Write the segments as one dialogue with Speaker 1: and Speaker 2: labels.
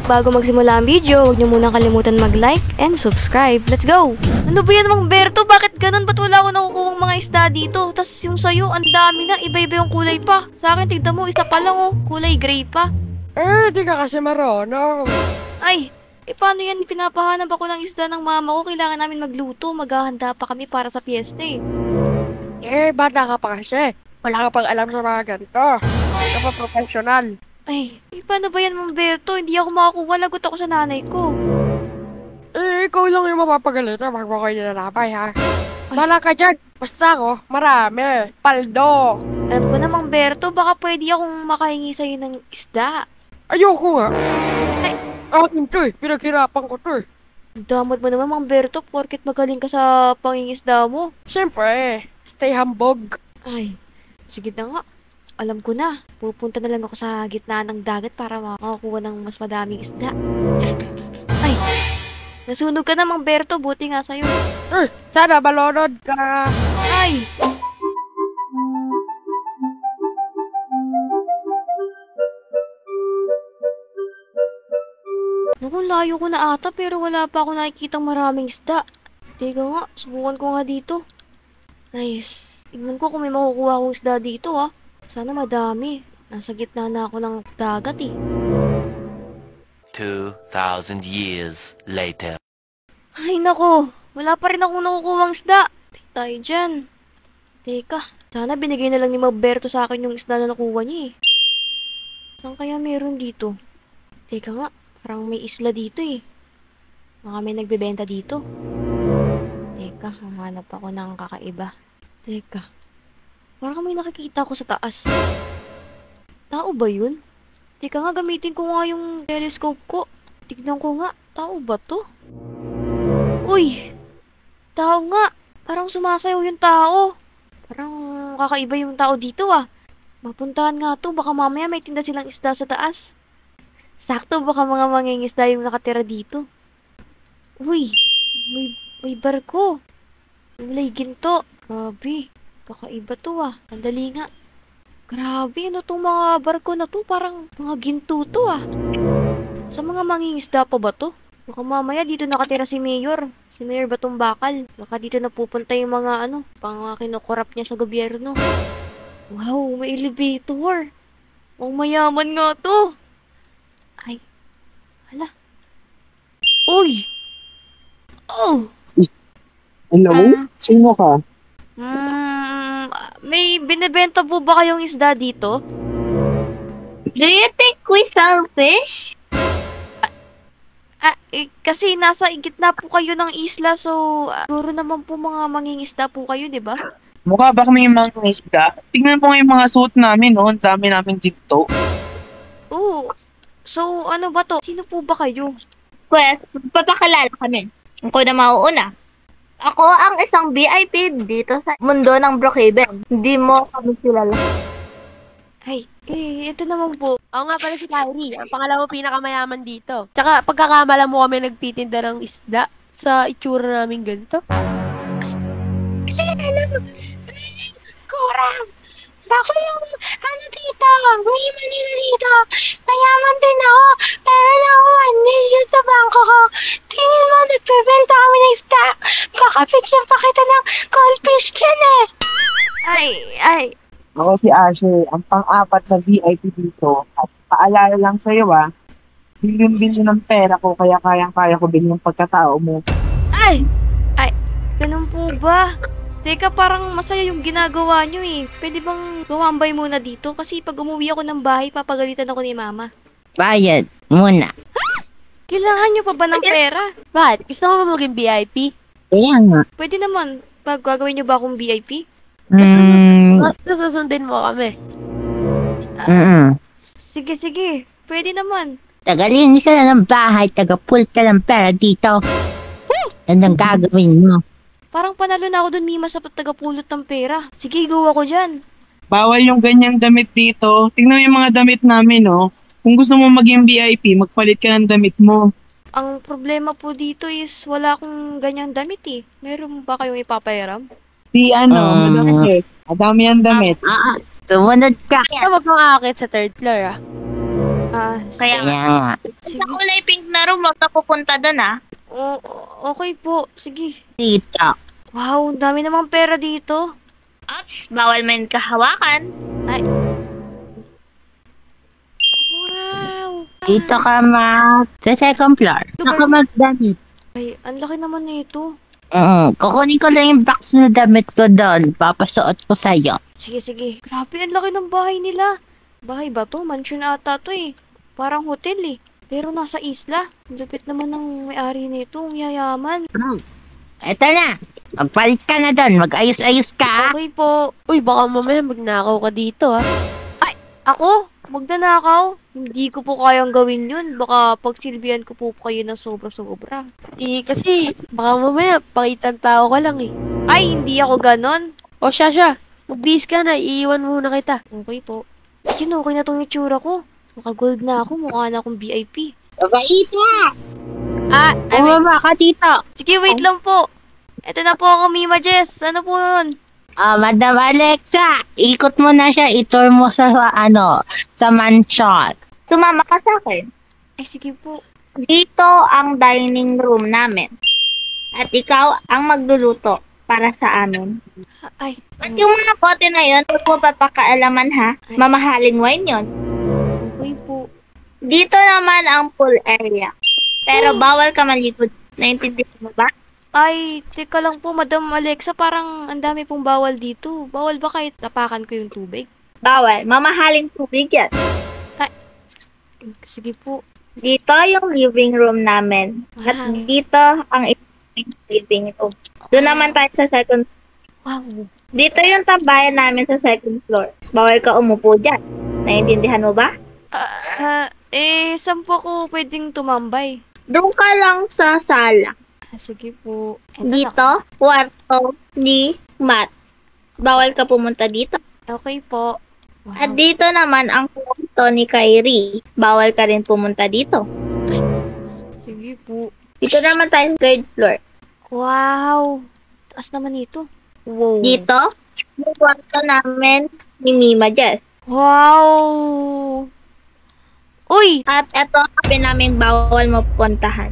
Speaker 1: Bago magsimula ang video, huwag niyo munang kalimutan mag-like and subscribe. Let's go! Ano ba yan, Mang Berto? Bakit ganun? Ba't wala ako nakukuhang mga isda dito? Tapos yung sa'yo, ang dami na. Iba-iba yung kulay pa. Sa akin, tignan mo, isa pa lang oh. Kulay gray pa.
Speaker 2: Di ka kasi marunong.
Speaker 1: Ay, paano yan? Pinapahanap ako ng isda ng mama ko. Kailangan namin magluto. Maghahanda pa kami para sa piyesta eh.
Speaker 2: Bata ka pa kasi. Wala ka pang alam sa mga ganito. Hindi ka pa professional.
Speaker 1: Ay, paano ba yan, Mang Berto? Hindi ako makakuha. Lagot ako sa nanay ko.
Speaker 2: Ikaw lang yung mapapagalitan. Wag mo kayo nilalabay, ha? Bala ka dyan. Basta ako, marami. Paldo.
Speaker 1: Alam ko na, Mang Berto, baka pwede akong makahingi sa'yo ng isda.
Speaker 2: Ayoko nga.
Speaker 1: Ay.
Speaker 2: Akin to eh. Pinaghirapan ko to eh.
Speaker 1: Damot mo naman, Mang Berto, porket magaling ka sa pangingisda mo.
Speaker 2: Siyempre, stay hambog.
Speaker 1: Ay, sige na nga. Alam ko na. Pupunta na lang ako sa gitna ng dagat para makakuha ng mas madaming isda. Ay, nasunog ka na, Mang Berto. Buti nga sa'yo.
Speaker 2: Sana balonod ka.
Speaker 1: Ay! Naku, layo ko na ata pero wala pa ako nakikitang maraming isda. Teka nga, subukan ko nga dito. Nice. Tignan ko kung may makukuha akong isda dito ah. Sana madami. Nasa gitna na ako ng dagat eh.
Speaker 3: 2,000 years later.
Speaker 1: Ay nako, wala pa rin akong nakukuhang isda. Tayo dyan. Teka, sana binigay na lang ni Maberto sa akin yung isda na nakuha niya eh. Saan kaya meron dito? Teka nga, parang may isla dito eh. Baka may nagbebenta dito. Teka, hahanap ako ng kakaiba. Teka, parang may nakikita ko sa taas. Tao ba yun? Teka nga, gamitin ko nga yung telescope ko. Tignan ko nga, tao ba to? Uy! Tao nga! Parang sumasayaw yung tao. Parang kakaiba yung tao dito ah. Mapuntahan nga to, baka mamaya may tinda silang isda sa taas. Sakto, baka mga mangingisda yung nakatira dito. Uy! May barko. May ginto. Grabe. Kakaiba to ah. Sandali nga. Grabe, ano tong mga barko na to? Parang mga ginto to ah. Sa mga mangingisda pa ba to? Baka mamaya dito nakatira si Mayor. Si Mayor Batong Bakal. Baka dito napupunta yung mga pang kinukurap niya sa gobyerno. Wow, may elevator. Ang mayaman nga to. Ay. Hala. Uy! Oh!
Speaker 4: Hello? Sino ka?
Speaker 1: May binibenta po ba kayong isda dito?
Speaker 5: Do you think we sell fish?
Speaker 1: Kasi nasa gitna po kayo ng isla, so siguro naman po mga mangingisda po kayo, di ba?
Speaker 4: Mukha ba kami yung mga isda? Tingnan po yung mga suit namin, no? Ang dami namin dito.
Speaker 1: Oo. So, ano ba to? Sino po ba kayo?
Speaker 5: Pwes, papakilala kami. Ako na mauuna. Ako ang isang VIP dito sa mundo ng Brookhaven. Hindi mo kami kilala.
Speaker 1: Ay, ito naman po.
Speaker 2: Ako nga pala si Kyrie. Ang pangalawa pinakamayaman dito. Tsaka pagkakamala mo kami nagtitinda ng isda sa itsura namin ganito.
Speaker 6: Kasi alam mo, Korang, bako yung dito, may Manila dito. Mayaman din ako, pero na ako 1 million sa bangko ko. Tingin mo, nagbebenta kami ng isda. Baka bigyan pa kita ng goldfish dyan eh.
Speaker 1: Ay.
Speaker 4: Ako si Ashley, ang pang-apat na VIP dito. At paalala lang sa'yo bilyon-bilyon ng pera ko, kaya kayang-kaya ko din yung pagkatao mo.
Speaker 1: Ay, ganun po ba? Teka, parang masaya yung ginagawa nyo eh. Pwede bang gumambay muna dito? Kasi pag umuwi ako ng bahay, papagalitan ako ni Mama.
Speaker 7: Bayad muna.
Speaker 1: Kailangan nyo pa ba ng pera?
Speaker 2: Bakit? Gusto mo ba maging VIP?
Speaker 7: Kaya nga.
Speaker 1: Pwede naman. Pag gagawin nyo ba akong VIP?
Speaker 2: Susundin mo kami.
Speaker 1: Sige. Pwede naman.
Speaker 7: Tagalin ka na ng bahay, taga-pull ka ng pera dito. Yan ang gagawin mo.
Speaker 1: Parang panalo na ako dun, Mima, sa tagapulot ng pera. Sige, go ako dyan.
Speaker 4: Bawal yung ganyang damit dito. Tingnan mo yung mga damit namin, no? Kung gusto mo maging VIP, magpalit ka ng damit mo.
Speaker 1: Ang problema po dito is wala akong ganyang damit eh. Meron ba kayong ipapayaram?
Speaker 4: Si madami. Madami ang damit.
Speaker 7: Tumunod ka.
Speaker 2: Basta wag kang aakit sa third floor, ah.
Speaker 5: Kaya
Speaker 7: Kaya nga.
Speaker 1: sige.
Speaker 5: sa kulay pink na room, huwag ka pupunta doon ah.
Speaker 1: Okay po. Sige.
Speaker 7: Tito.
Speaker 1: Wow, ang dami namang pera dito.
Speaker 5: Ops, bawal man kahawakan.
Speaker 1: Wow.
Speaker 7: Dito ka sa second floor. Dito ka magdamit.
Speaker 1: Ay, ang laki naman nito.
Speaker 7: Kukunin ko lang yung box na damit ko doon. Papasuot ko sa'yo.
Speaker 1: Sige, sige. Grabe, ang laki ng bahay nila. Bahay ba to? Mansion ata to eh. Parang hotel eh. Pero nasa isla. Ang lupit naman ng may-ari nito. Ang yayaman.
Speaker 7: Eto na. Magpalit ka na doon. Mag-ayos-ayos ka.
Speaker 1: Okay po.
Speaker 2: Uy, baka mamaya magnakaw ka dito, ha?
Speaker 1: Ako? Magnanakaw? Hindi ko po kayang gawin yun. Baka pagsilbihan ko po kayo ng sobra-sobra.
Speaker 2: Kasi baka mamaya pakitang tao ka lang, eh.
Speaker 1: Ay, hindi ako ganon.
Speaker 2: O, siya. Magbihis ka na. Iiwan muna kita.
Speaker 1: Okay po. Yun, okay na tong itsura ko. Naka-gold na ako. Mukha na akong VIP.
Speaker 7: Babaita!
Speaker 1: Ay,
Speaker 7: Bumaba ka dito.
Speaker 1: sige, wait lang po. Eto na po ako, Mima Jess. Ano po yun?
Speaker 7: Madam Alexa, ikot mo na siya. I-tour mo sa mansion.
Speaker 5: Sumama ka sa akin.
Speaker 1: Ay, sige po.
Speaker 5: Dito ang dining room namin. At ikaw ang magluluto para sa amin.
Speaker 1: Ay,
Speaker 5: At yung mga bote na yun, huwag mo papakaalaman ha. Mamahaling wine yun.
Speaker 1: okay po.
Speaker 5: Dito naman ang pool area. Pero bawal ka maligo. Naintindihan mo ba?
Speaker 1: Ay, teka lang po, Madam Alexa. Parang ang dami pong bawal dito. Bawal ba kahit tapakan ko yung tubig?
Speaker 5: Bawal. Mamahaling tubig yan.
Speaker 1: Sige po.
Speaker 5: Dito yung living room namin. At
Speaker 1: Wow.
Speaker 5: dito ang living room. Doon naman tayo sa second.
Speaker 1: Wow.
Speaker 5: Dito yung tambayan namin sa second floor. Bawal ka umupo dyan. Naintindihan mo ba?
Speaker 1: Saan po ako pwedeng tumambay?
Speaker 5: Doon ka lang sa sala.
Speaker 1: Sige po.
Speaker 5: Dito, kwarto ni Matt. Bawal ka pumunta dito.
Speaker 1: Okay po. Wow.
Speaker 5: At dito naman ang kwarto ni Kyrie. Bawal ka rin pumunta dito.
Speaker 1: Sige po.
Speaker 5: Dito naman tayo sa third floor.
Speaker 1: Wow. Taas naman ito. Wow.
Speaker 5: Dito, yung kwarto namin ni Mima Jess.
Speaker 1: Wow. Uy!
Speaker 5: At eto ang kape namin bawal mo puntahan.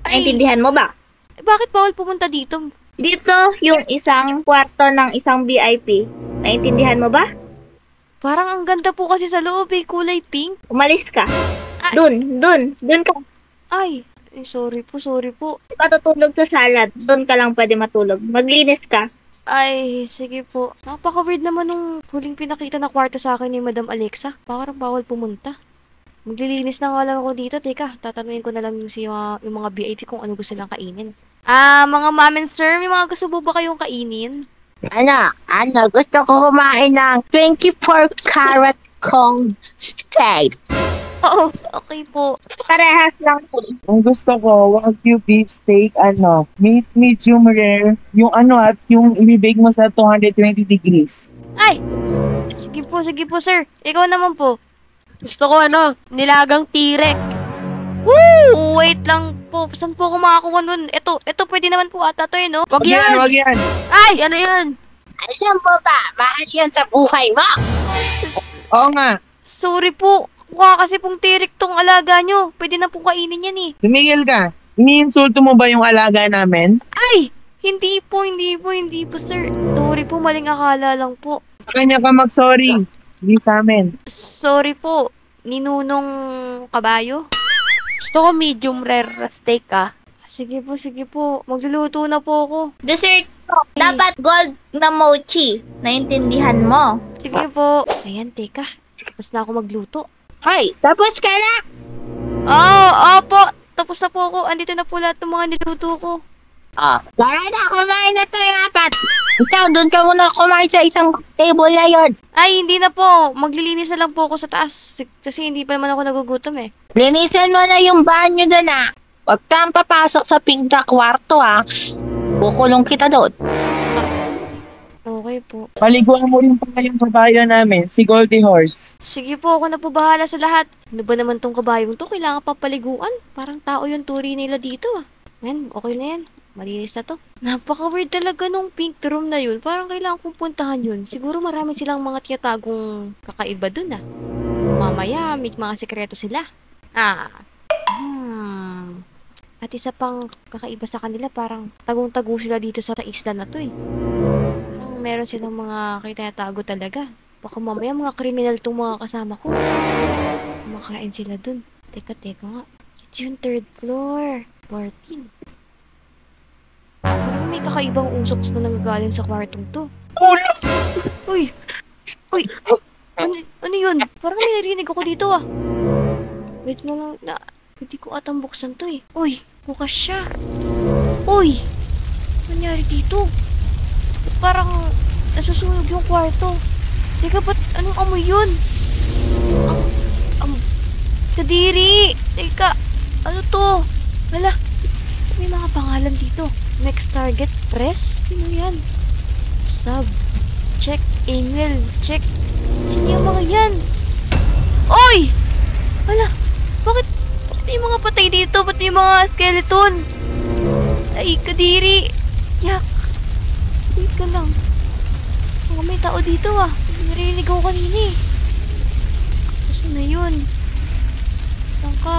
Speaker 5: Naintindihan mo ba?
Speaker 1: Bakit bawal pumunta dito?
Speaker 5: Dito yung isang kwarto ng isang VIP. Naintindihan mo ba?
Speaker 1: Parang ang ganda po kasi sa loob eh. Kulay pink.
Speaker 5: Umalis ka. Dun ka.
Speaker 1: Ay, sorry po.
Speaker 5: Matutulog sa sala. Dun ka lang pwede matulog. Maglinis ka.
Speaker 1: Ay, sige po. Napaka-weird naman nung huling pinakita na kwarto sa akin ni Madam Alexa. Parang bawal pumunta. Maglilinis na nga lang ako dito. Teka, tatanungin ko na lang yung mga VIP kung ano gusto lang kainin. Mga ma'am and sir, may mga gusto po ba kayong kainin?
Speaker 7: Gusto ko kumain ng 24 karat Kong steak.
Speaker 1: Oo, okay po.
Speaker 5: Parehas lang po.
Speaker 4: Ang gusto ko, Wagyu beef steak, medium rare, yung ibibig mo sa 220 degrees.
Speaker 1: Ay! Sige po sir. Ikaw naman po.
Speaker 2: Gusto ko, nilagang T-Rex.
Speaker 1: Woo! Wait lang po. Saan po ako makakuha nun? Ito pwede naman po ata to eh, no?
Speaker 2: Wag yan!
Speaker 4: Wag yan.
Speaker 1: Ay!
Speaker 2: Ano yan?
Speaker 7: Alam mo ba, mahal yan sa buhay mo.
Speaker 4: Oo nga.
Speaker 1: Sorry po. Mukha kasi pong tirik tong alaga nyo. Pwede na pong kainin yan eh.
Speaker 4: Tumigil ka. Iniinsulto mo ba yung alaga namin?
Speaker 1: Ay! Hindi po, sir. Sorry po, maling akala lang po.
Speaker 4: Sa kanya ka mag-sorry. Hindi sa amin.
Speaker 1: Sorry po. Ninunong kabayo?
Speaker 2: Gusto ko medium rare na steak, ha?
Speaker 1: Sige po. Magluluto na po ako.
Speaker 5: Dessert po. Dapat gold na mochi. Naintindihan mo.
Speaker 1: Sige po. Ayan, teka. Tapos na ako magluto.
Speaker 7: Hoy, tapos ka na.
Speaker 1: Opo. Tapos na po ako. Andito na po lahat ng mga niluto ko.
Speaker 7: Tara na, kumain na tayo apat. Ikaw, doon ka muna kumain sa isang table na yon.
Speaker 1: Ay, hindi na po. Maglilinis na lang po ako sa taas. Kasi hindi pa naman ako nagugutom eh.
Speaker 7: Linisan mo na yung banyo doon, ha. Huwag kang papasok sa pink na kwarto, ha. Kukulong kita doon.
Speaker 1: Okay po.
Speaker 4: Paliguan mo rin pa yung kabayo namin, si Goldie Horse.
Speaker 1: Sige po, ako na po bahala sa lahat. Ano ba naman tong kabayong to? Kailangan pa paliguan. Parang tao yung turi nila dito ah. Yan, okay na yan. Malinis na to. Napaka-weird talaga nung pink room na yun. Parang kailangan kong puntahan yun. Siguro marami silang mga tiyatagong kakaiba dun ah. mamaya may mga sekreto sila. At isa pang kakaiba sa kanila, parang tagong-tago sila dito sa isla na to eh. Parang meron silang mga kinatago talaga. Baka mamaya mga kriminal tong mga kasama ko. Kumakain sila dun. Teka nga. It's yung 3rd floor. 14. Parang may kakaibang usok na nanggagaling sa kwartong to. Uy! Ano yun? Parang may narinig ako dito ah. Wait na lang na. Hindi ko atang buksan to eh. Uy! Bukas siya. Uy! Ano nangyari dito? Parang nasusunog yung kwarto. Teka, ba't anong amoy yun? Kadiri! Teka, ano to? Hala, may mga pangalan dito. Next target, press? Sino yan? Sub. Check, email, check. Sino yung mga yan? Oy! Hala, bakit may mga patay dito? Ba't may mga skeleton? Ay, kadiri! Yak! Wait ka lang. Mga may tao dito ah. Narinig ako kanina eh. Saan na yun? Saan ka?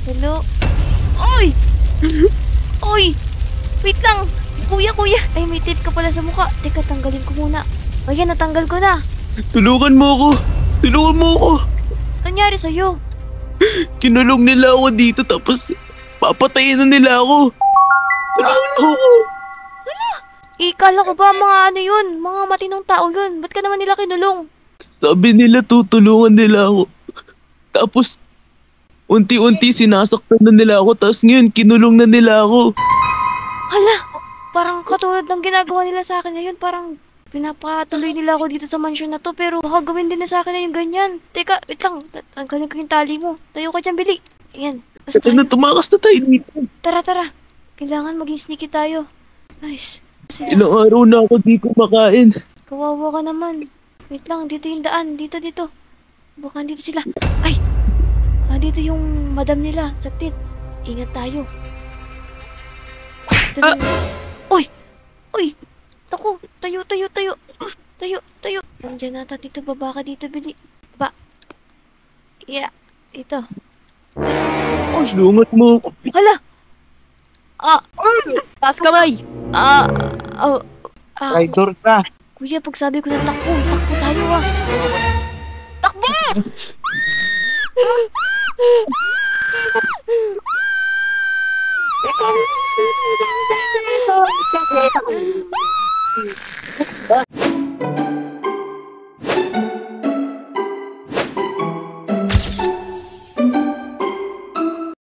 Speaker 1: Hello? Oy! Oy! Wait lang! Kuya! Ay, may tip ka pala sa mukha. Teka, tanggalin ko muna. Ayan, natanggal ko na.
Speaker 8: Tulungan mo ako!
Speaker 1: Nangyari sa'yo?
Speaker 8: Kinulong nila ako dito tapos papatayin na nila ako. Tulungan mo ako!
Speaker 1: Ikala ko ba mga ano yun? Mga matinong tao yun. Ba't ka naman nila kinulong?
Speaker 8: Sabi nila tutulungan nila ako. Tapos unti-unti sinasaktan na nila ako tapos ngayon kinulong na nila ako.
Speaker 1: Hala! Parang katulad ng ginagawa nila sa akin ngayon. Parang pinapatuloy nila ako dito sa mansion na to. Pero baka gawin din na sa akin na yung ganyan. Teka, wait lang. Tanggalin ko yung tali mo. Tayo ka dyan, Bili. Ayan. Basta,
Speaker 8: Ito na, tumakas na tayo dito.
Speaker 1: tara. Kailangan maging sneaky tayo. Nice. Sila.
Speaker 8: Ilang araw na ako di kumakain.
Speaker 1: Kawawa ka naman. Wait lang, dito yung daan. Dito. Baka dito sila. Ay! Dito yung madam nila. Saktit. Ingat tayo. Uy! Naku! Tayo. Nandiyan nata dito. Baba ka dito, Bili. Ba. Yeah. Ito. Uy!
Speaker 8: Lungat mo.
Speaker 1: Hala! Taas kamay!
Speaker 4: Traitor ka.
Speaker 1: Kuya, pag sabi ko na takbo tayo ah. Takbo!